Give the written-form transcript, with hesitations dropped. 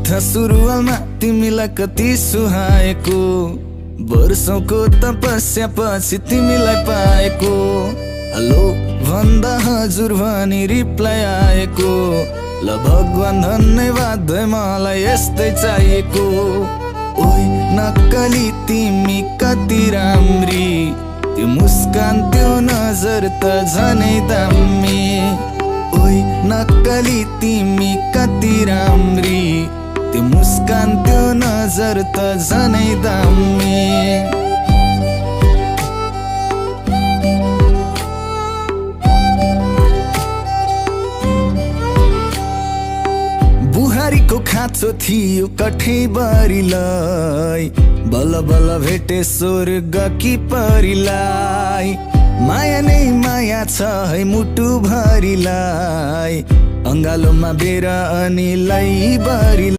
था सुरुवालमा तिमीलाई कति सुहाएको, वर्षौंको तपस्या पछि तिमीलाई पाएको। हेलो भन्दा हजुर भनी रिप्लाई आएको, ल भगवान धन्यवाद मलाई यस्तै चाहिएको। ओइ नक्कली तिमी कति राम्री, त्यो मुस्कान त्यो नजर त झनै दामी। ओइ नक्कली तिमी कति राम्री, त्यो मुस्कान त्यो नजर त झनै दामी। बुहारीको खाँचो थियो कठैबारीलाई, बल्ल बल्ल भेटे स्वर्ग कि परीलाई। माया नै माया छ है मुटु भरिलाई, अङ्गालोमा बेर अनि लैबारीलाई।